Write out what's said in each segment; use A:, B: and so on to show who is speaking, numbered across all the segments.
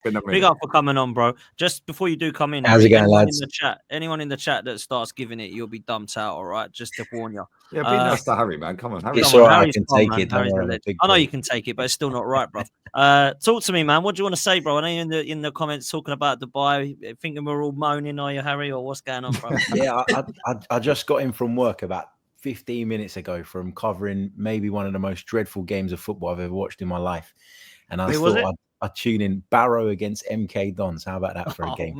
A: Been a
B: Big
A: minute.
B: up for coming on, bro. Just before you do come in,
C: How's it going, lads?
B: Anyone in the chat that starts giving it, you'll be dumped out. All right, just to warn you.
A: Yeah, be nice to Harry, man. Come on, Harry.
C: It's
B: Come
C: all
B: on,
C: right. I
B: Harry's
C: can
B: calm,
C: take
B: man.
C: it. Don't
B: Harry's a
C: worry, I'm a
B: legend.
C: big
B: I know
C: boy.
B: you can take it, but it's still not right, bro. Talk to me, man. What do you want to say, bro? I know you're in the comments talking about Dubai, thinking we're all moaning, are you, Harry, or what's going on, bro?
C: Yeah, I just got in from work about 15 minutes ago from covering maybe one of the most dreadful games of football I've ever watched in my life. And I thought I'd tune in Barrow against MK Dons. How about that for a game?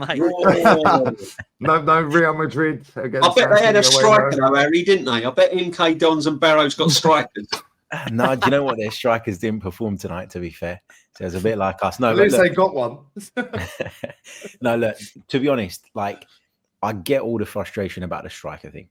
A: No, Real Madrid against.
D: I bet they had a striker though, Harry, didn't they? I bet MK Dons and Barrow's got strikers.
C: No, do you know what? Their strikers didn't perform tonight, to be fair. So it's a bit like us. No,
A: at least they got one.
C: No, look, to be honest, like, I get all the frustration about the striker thing.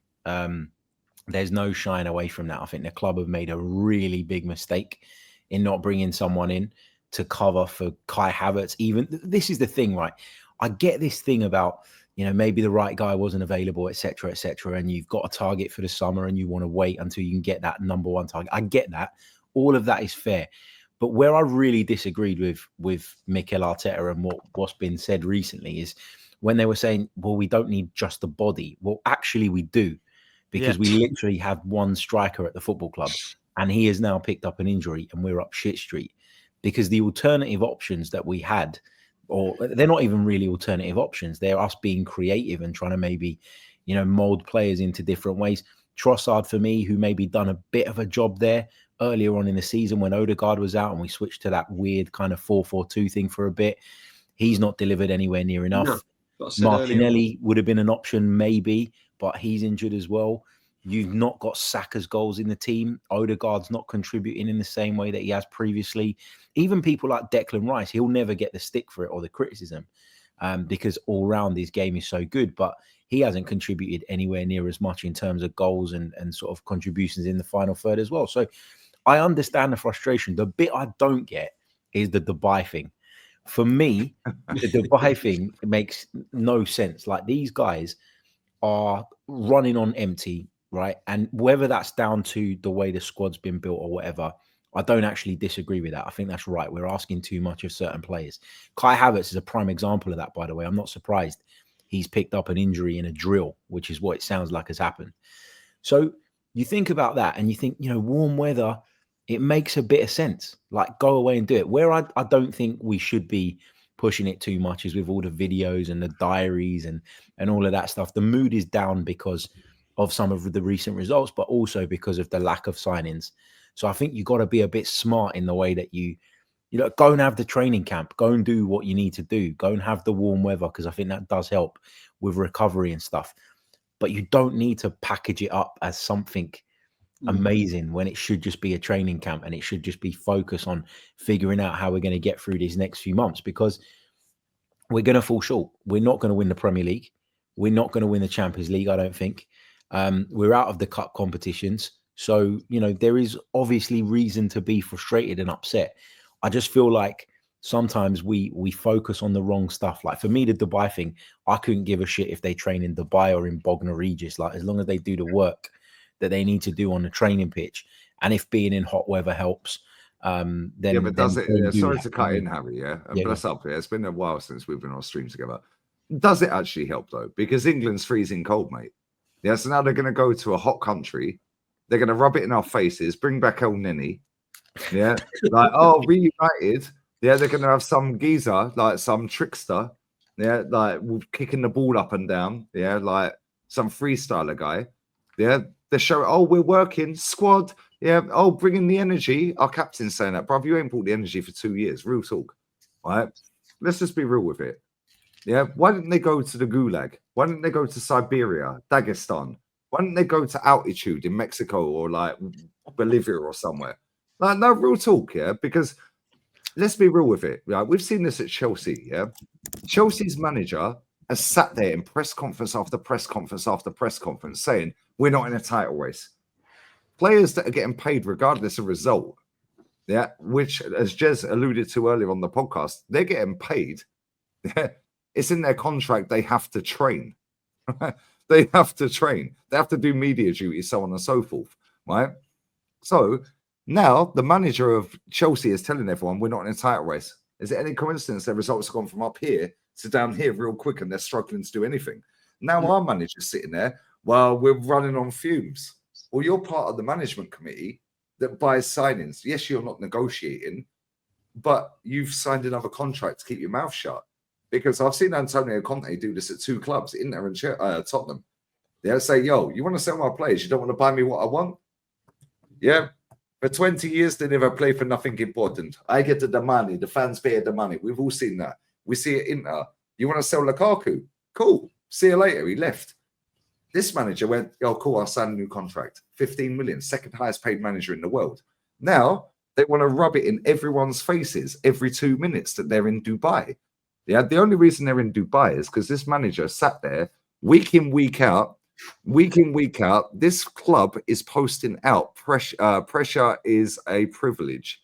C: There's no shying away from that. I think the club have made a really big mistake in not bringing someone in to cover for Kai Havertz. Even this is the thing, right? I get this thing about, you know, maybe the right guy wasn't available, etc., and you've got a target for the summer and you want to wait until you can get that number one target. I get that. All of that is fair. But where I really disagreed with Mikel Arteta and what's been said recently is when they were saying, well, we don't need just a body. Well, actually we do, because we literally have one striker at the football club and he has now picked up an injury and we're up shit street, because the alternative options that we had, or they're not even really alternative options. They're us being creative and trying to maybe, you know, mold players into different ways. Trossard, for me, who maybe done a bit of a job there earlier on in the season when Odegaard was out and we switched to that weird kind of 4-4-2 thing for a bit. He's not delivered anywhere near enough. No, Martinelli would have been an option maybe, but he's injured as well. You've not got Saka's goals in the team. Odegaard's not contributing in the same way that he has previously. Even people like Declan Rice, he'll never get the stick for it or the criticism because all round his game is so good, but he hasn't contributed anywhere near as much in terms of goals and sort of contributions in the final third as well. So I understand the frustration. The bit I don't get is the Dubai thing. For me, the Dubai thing makes no sense. Like, these guys are running on empty, right? And whether that's down to the way the squad's been built or whatever, I don't actually disagree with that. I think that's right. We're asking too much of certain players. Kai Havertz is a prime example of that, by the way. I'm not surprised he's picked up an injury in a drill, which is what it sounds like has happened. So you think about that and you think, you know, warm weather, it makes a bit of sense. Like, go away and do it. Where I don't think we should be pushing it too much is with all the videos and the diaries and all of that stuff. The mood is down because of some of the recent results, but also because of the lack of signings. So I think you got to be a bit smart in the way that you know, go and have the training camp, go and do what you need to do, go and have the warm weather, because I think that does help with recovery and stuff. But you don't need to package it up as something amazing when it should just be a training camp and it should just be focused on figuring out how we're going to get through these next few months, because we're going to fall short. We're not going to win the Premier League. We're not going to win the Champions League, I don't think. We're out of the cup competitions. So, you know, there is obviously reason to be frustrated and upset. I just feel like sometimes we focus on the wrong stuff. Like, for me, the Dubai thing, I couldn't give a shit if they train in Dubai or in Bognor Regis. Like, as long as they do the work that they need to do on the training pitch, and if being in hot weather helps, then
A: yeah. But does it? Sorry to cut in, Harry.
C: Yeah,
A: bless up. It's been a while since we've been on stream together. Does it actually help though? Because England's freezing cold, mate. Yeah. So now they're going to go to a hot country. They're going to rub it in our faces, bring back El Nini. Yeah. Like, oh, reunited. Yeah. They're going to have some geezer, like some trickster. Yeah. Like, kicking the ball up and down. Yeah. Like some freestyler guy. Yeah. They show, oh, we're working, squad. Yeah. Oh, bringing the energy. Our captain's saying that, bruv, you ain't brought the energy for 2 years. Real talk. Right. Let's just be real with it. Yeah. Why didn't they go to the Gulag? Why didn't they go to Siberia, Dagestan? Why don't they go to altitude in Mexico or like Bolivia or somewhere? Like, no, real talk, yeah? Because let's be real with it. Right? We've seen this at Chelsea, yeah? Chelsea's manager has sat there in press conference after press conference after press conference saying, we're not in a title race. Players that are getting paid regardless of result, yeah, which, as Jez alluded to earlier on the podcast, they're getting paid. Yeah? It's in their contract, they have to train. They have to train. They have to do media duties, so on and so forth, right? So now the manager of Chelsea is telling everyone we're not in a title race. Is it any coincidence their results have gone from up here to down here real quick and they're struggling to do anything? Now our manager's sitting there while we're running on fumes. Well, you're part of the management committee that buys signings. Yes, you're not negotiating, but you've signed another contract to keep your mouth shut. Because I've seen Antonio Conte do this at 2 clubs, Inter and Tottenham. They'll say, yo, you want to sell my players? You don't want to buy me what I want? Yeah. For 20 years, they never play for nothing important. I get the money. The fans pay the money. We've all seen that. We see it in Inter. You want to sell Lukaku? Cool. See you later. He left. This manager went, oh, cool, I'll sign a new contract. 15 million, second highest paid manager in the world. Now, they want to rub it in everyone's faces every 2 minutes that they're in Dubai. Yeah, the only reason they're in Dubai is because this manager sat there week in, week out. This club is posting out pressure. Pressure is a privilege.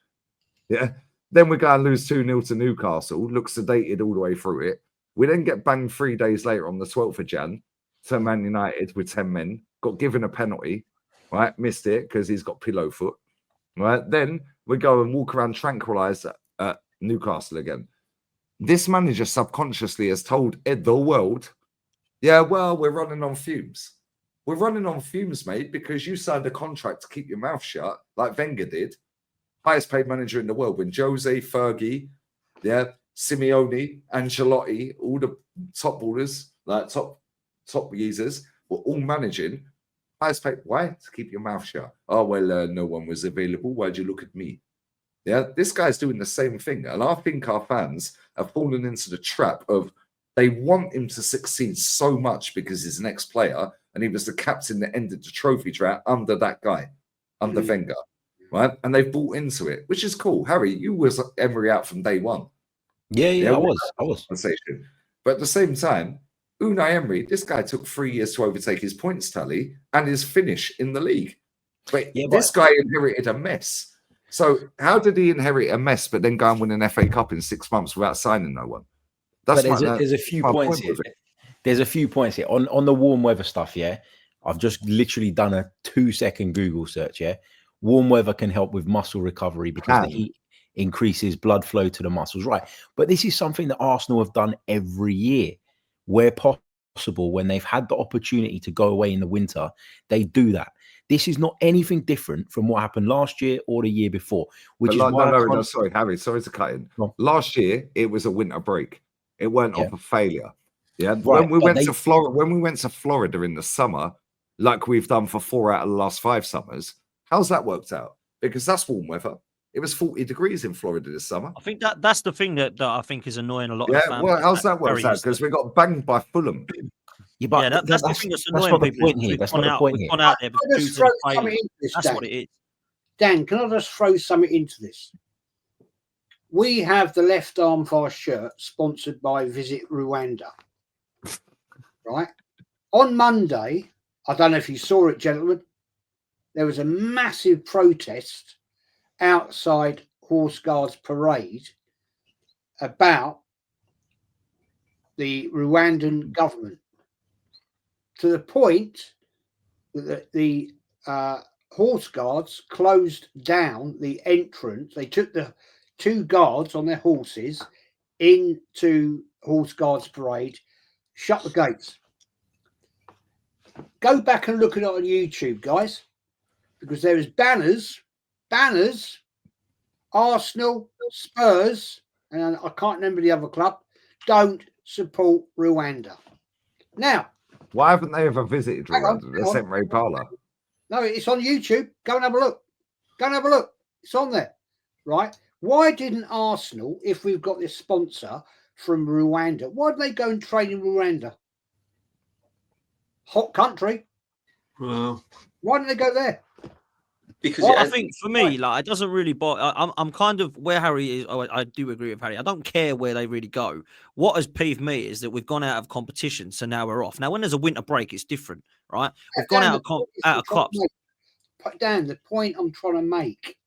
A: Yeah. Then we go and lose 2-0 to Newcastle. Look sedated all the way through it. We then get banged 3 days later on the 12th of Jan to Man United with 10 men. Got given a penalty, right? Missed it because he's got pillow foot. Right. Then we go and walk around tranquilized at Newcastle again. This manager subconsciously has told the world, yeah, well, we're running on fumes. We're running on fumes, mate, because you signed a contract to keep your mouth shut, like Wenger did. Highest paid manager in the world when Jose, Fergie, yeah, Simeone, Ancelotti, all the top ballers, like top geezers, were all managing. Highest paid, why? To keep your mouth shut. Oh, well, no one was available. Why'd you look at me? Yeah, this guy's doing the same thing. And I think our fans have fallen into the trap of they want him to succeed so much because he's an ex-player and he was the captain that ended the trophy drought under that guy, under Wenger, right? And they've bought into it, which is cool. Harry, you was Emery out from day one.
C: Yeah, I was.
A: Conversation. But at the same time, Unai Emery, this guy took 3 years to overtake his points tally and his finish in the league. But this guy inherited a mess. So how did he inherit a mess, but then go and win an FA Cup in 6 months without signing no one?
C: There's a few points here. There's a few points here on the warm weather stuff. Yeah, I've just literally done a 2-second Google search. Yeah, warm weather can help with muscle recovery because the heat increases blood flow to the muscles. Right, but this is something that Arsenal have done every year, where possible. When they've had the opportunity to go away in the winter, they do that. This is not anything different from what happened last year or the year before.
A: No, sorry, Harry. Sorry to cut in. No. Last year it was a winter break. It weren't off a failure. Yeah. Right. When we went to Florida in the summer, like we've done for 4 out of the last 5 summers, how's that worked out? Because that's warm weather. It was 40 degrees in Florida this summer.
B: I think that's the thing that I think is annoying a lot of fans.
A: Well, how's that worked out? Because we got banged by Fulham.
B: Yeah, that's the thing that's annoying people.
C: That's not the point here.
B: That's what it is.
E: Dan, can I just throw something into this? We have the left arm fast shirt sponsored by Visit Rwanda. Right? On Monday, I don't know if you saw it, gentlemen, there was a massive protest outside Horse Guards Parade about the Rwandan government, to the point that the Horse Guards closed down the entrance. They took the 2 guards on their horses into Horse Guards Parade, shut the gates. Go back and look at it on YouTube, guys, because there is banners, Arsenal, Spurs, and I can't remember the other club, don't support Rwanda. Now,
A: why haven't they ever visited Rwanda? They sent Ray Parler.
E: No, it's on YouTube. Go and have a look. It's on there, right? Why didn't Arsenal, if we've got this sponsor from Rwanda, why did they go and train in Rwanda? Hot country.
D: Well,
E: why didn't they go there?
D: Because
B: I think for me, like, it doesn't really bother. I'm kind of where Harry is. I do agree with Harry. I don't care where they really go. What has peeved me is that we've gone out of competition, so now we're off. Now, when there's a winter break, it's different, right? We've gone out of cups.
E: Dan, the point I'm trying to make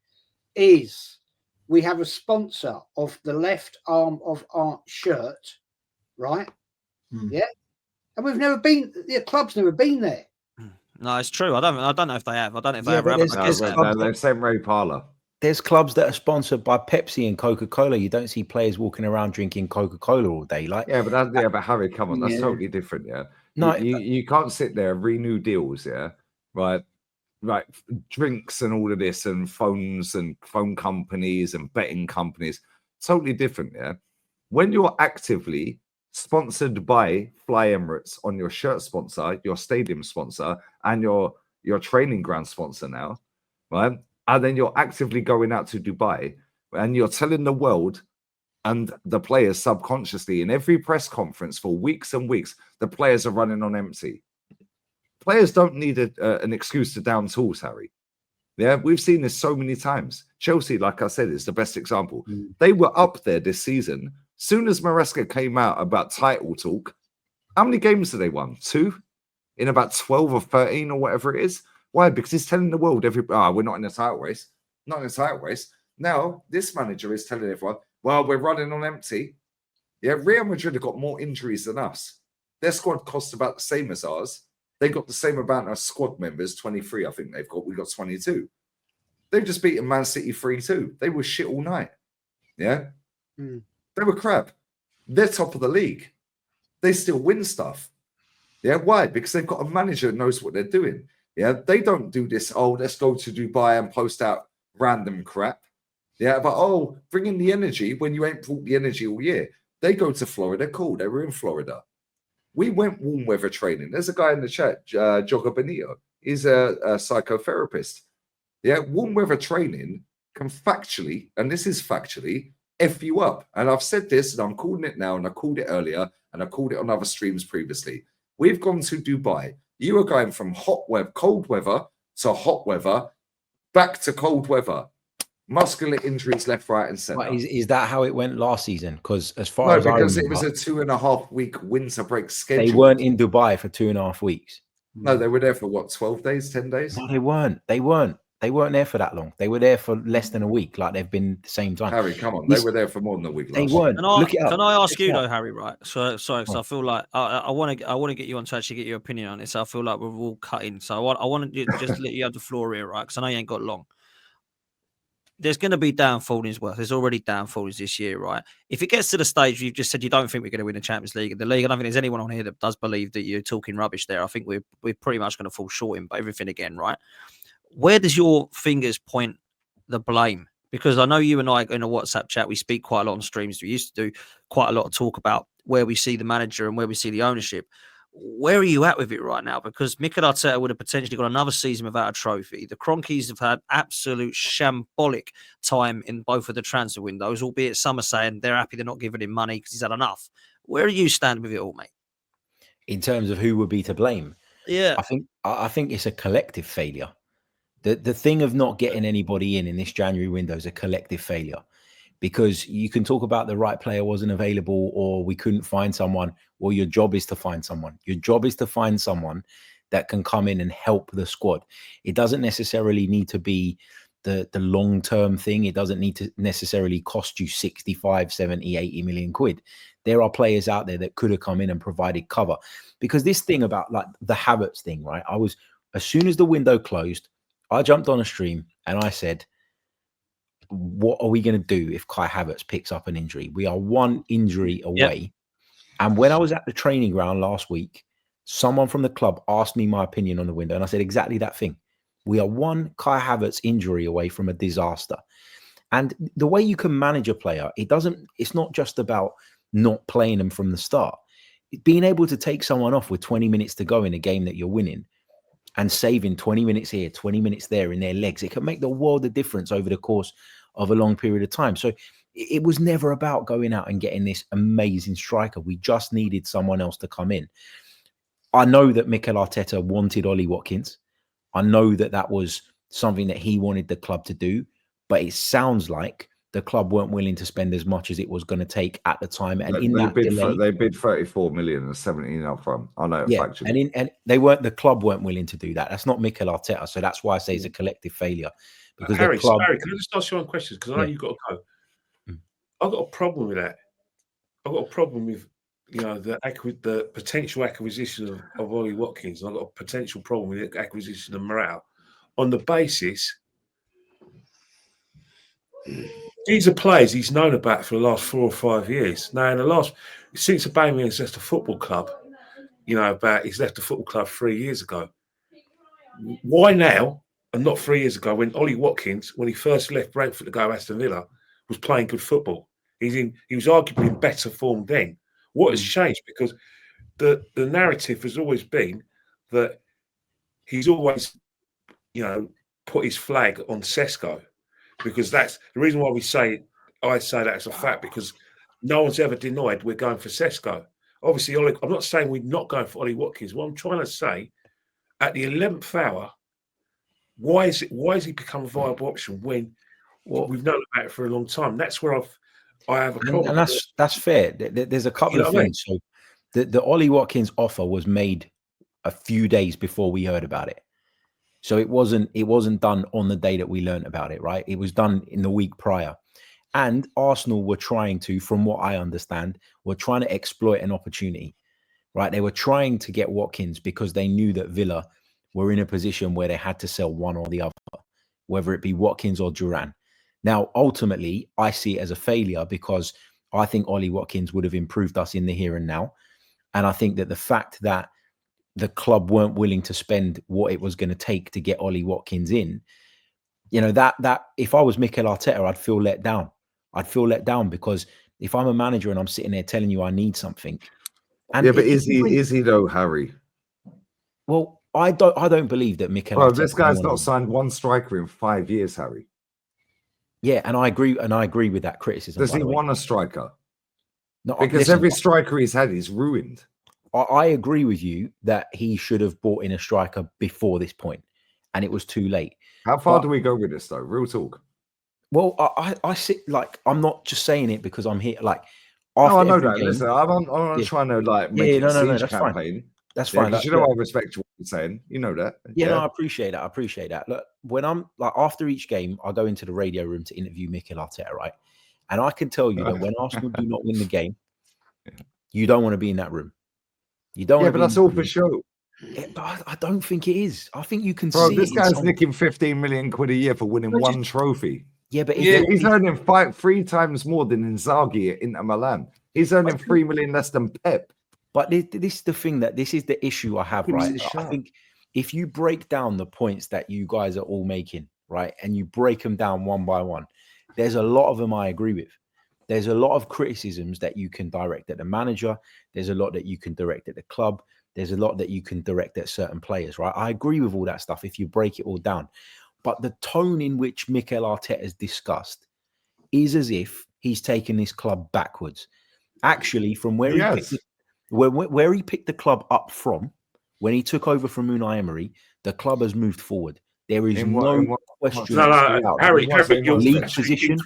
E: is we have a sponsor of the left arm of our shirt, right? Yeah, and we've never been. The club's never been there.
B: No, it's true. I don't know if they have. I don't know if they ever have.
A: They've sent Ray Parler.
C: there's clubs that are sponsored by Pepsi and Coca-Cola. You don't see players walking around drinking Coca-Cola all day. Like,
A: Yeah, but Harry, come on, that's
E: Yeah.
A: totally different. Yeah,
C: No,
A: you can't sit there and renew deals. Yeah, right. Right, drinks and all of this, and phones and phone companies and betting companies, totally different. Yeah, when you're actively sponsored by Fly Emirates on your shirt sponsor, your stadium sponsor, and your training ground sponsor now, right? And then you're actively going out to Dubai, and you're telling the world and the players subconsciously in every press conference for weeks and weeks, the players are running on empty. Players don't need an excuse to down tools, Harry. Yeah, we've seen this so many times. Chelsea, like I said, is the best example. They were up there this season. Soon as Maresca came out about title talk, how many games did they won? 2 in about 12 or 13 or whatever it is. Why? Because he's telling the world, we're not in a title race. Not in a title race. Now, this manager is telling everyone, well, we're running on empty. Yeah, Real Madrid have got more injuries than us. Their squad costs about the same as ours. They got the same amount of squad members, 23, I think they've got. We got 22. They've just beaten Man City 3-2. They were shit all night. Yeah. They were crap. They're top of the league. They still win stuff. Yeah. Why? Because they've got a manager that knows what they're doing. Yeah. They don't do this, let's go to Dubai and post out random crap. Yeah. But, bring in the energy when you ain't brought the energy all year. They go to Florida. Cool. They were in Florida. We went warm weather training. There's a guy in the chat, Jogger Benito. He's a psychotherapist. Yeah, warm weather training can factually, and this is factually, F you up. And I've said this, and I'm calling it now, and I called it earlier, and I called it on other streams previously. We've gone to Dubai. You are going from cold weather to hot weather, back to cold weather. Muscular injuries left, right, and centre.
C: Is that how it went last season? Because as far as I remember,
A: it was a 2.5 week winter break schedule.
C: They weren't in Dubai for 2.5 weeks.
A: No, they were there for what, 12 days, 10 days?
C: No, they weren't. They weren't there for that long. They were there for less than a week. Like they've been the same time.
A: Harry, come on. They were there for more than a week.
C: They weren't.
B: Can I ask you though, Harry? Right. So sorry, because I feel like I want to get you on to actually get your opinion on it. So I feel like we're all cutting. So I want to just let you have the floor here, right? Because I know you ain't got long. There's going to be downfallings. Well, there's already downfallings this year, right? If it gets to the stage where you've just said you don't think we're going to win the Champions League and the league, I don't think there's anyone on here that does believe that you're talking rubbish there. I think we're pretty much going to fall short in everything again, right? Where does your fingers point the blame? Because I know you and I in a WhatsApp chat, we speak quite a lot on streams. We used to do quite a lot of talk about where we see the manager and where we see the ownership. Where are you at with it right now? Because Mikel Arteta would have potentially got another season without a trophy. The Cronkies have had absolute shambolic time in both of the transfer windows, albeit some are saying they're happy they're not giving him money because he's had enough. Where do you stand with it all, mate?
C: In terms of who would be to blame?
B: Yeah.
C: I think it's a collective failure. The thing of not getting anybody in this January window is a collective failure. Because you can talk about the right player wasn't available or we couldn't find someone. Well, your job is to find someone. Your job is to find someone that can come in and help the squad. It doesn't necessarily need to be the long-term thing. It doesn't need to necessarily cost you 65, 70, 80 million quid. There are players out there that could have come in and provided cover. Because this thing about like the Havertz thing, right? As soon as the window closed, I jumped on a stream and I said, what are we going to do if Kai Havertz picks up an injury? We are one injury away. Yep. And when I was at the training ground last week, someone from the club asked me my opinion on the window. And I said exactly that thing. We are one Kai Havertz injury away from a disaster. And the way you can manage a player, it's not just about not playing them from the start. Being able to take someone off with 20 minutes to go in a game that you're winning and saving 20 minutes here, 20 minutes there in their legs, it can make the world of difference over the course of a long period of time. So it was never about going out and getting this amazing striker. We just needed someone else to come in. I know that Mikel Arteta wanted Ollie Watkins. I know that was something that he wanted the club to do, but it sounds like the club weren't willing to spend as much as it was going to take at the time. And
A: they bid 34 million and 17 up front. I know.
C: Yeah, and the club weren't willing to do that. That's not Mikel Arteta. So that's why I say it's a collective failure. Because
F: Harry, can I just ask you one question? Because I know you've got to go. I've got a problem with that. I've got a problem with the potential acquisition of Ollie Watkins. I've got a potential problem with the acquisition of Morale on the basis these are players he's known about for the last 4 or 5 years. Now, since Aubameyang's left the football club, he's left the football club 3 years ago. Why now and not 3 years ago when Ollie Watkins, when he first left Brentford to go to Aston Villa, was playing good football? He was arguably in better form then. What has changed? Because the narrative has always been that he's always, put his flag on Sesko, because that's the reason why I say that's a fact, because no one's ever denied we're going for Sesko. Obviously, I'm not saying we're not going for Ollie Watkins. What I'm trying to say, at the 11th hour, why has he become a viable option when we've known about it for a long time? That's where I have a problem.
C: And that's fair. There's a couple of things. So the Ollie Watkins offer was made a few days before we heard about it. So it wasn't done on the day that we learned about it, right? It was done in the week prior. And Arsenal were trying to, from what I understand, were trying to exploit an opportunity, right? They were trying to get Watkins because they knew that Villa were in a position where they had to sell one or the other, whether it be Watkins or Duran. Now, ultimately, I see it as a failure because I think Ollie Watkins would have improved us in the here and now. And I think that the fact that the club weren't willing to spend what it was going to take to get Ollie Watkins in, that if I was Mikel Arteta, I'd feel let down. I'd feel let down because if I'm a manager and I'm sitting there telling you I need something. And
A: but is he though, Harry?
C: Well, I don't believe that Mikel Arteta.
A: This guy's not signed one striker in 5 years, Harry.
C: Yeah, and I agree with that criticism.
A: Does he want a striker?
C: No,
A: because every striker he's had is ruined.
C: I agree with you that he should have brought in a striker before this point, and it was too late.
A: How far do we go with this, though? Real talk.
C: Well, I sit I'm not just saying it because I'm here. Like,
A: no, I know that. Listen, I'm not trying to make it a siege
C: that's
A: campaign.
C: Fine. That's fine.
A: Because I respect what you're saying. You know that.
C: Yeah, no, I appreciate that. Look, when I'm after each game, I go into the radio room to interview Mikel Arteta, right? And I can tell you that when Arsenal do not win the game, you don't want to be in that room. You don't.
A: Yeah, but that's all for show.
C: Yeah, but I don't think it is. I think you can
A: Bro,
C: see
A: this guy's nicking 15 million quid a year for winning one trophy.
C: Yeah, but
A: he's earning 3 times more than Inzaghi at Inter Milan. He's earning 3 million less than Pep.
C: But this is the thing, that this is the issue I have, right? I think if you break down the points that you guys are all making, right, and you break them down one by one, there's a lot of them I agree with. There's a lot of criticisms that you can direct at the manager. There's a lot that you can direct at the club. There's a lot that you can direct at certain players, right? I agree with all that stuff if you break it all down. But the tone in which Mikel Arteta has discussed is as if he's taken this club backwards. Actually, from where where he picked the club up from, when he took over from Unai Emery, the club has moved forward. There is no question.
F: No, Harry,
C: league position.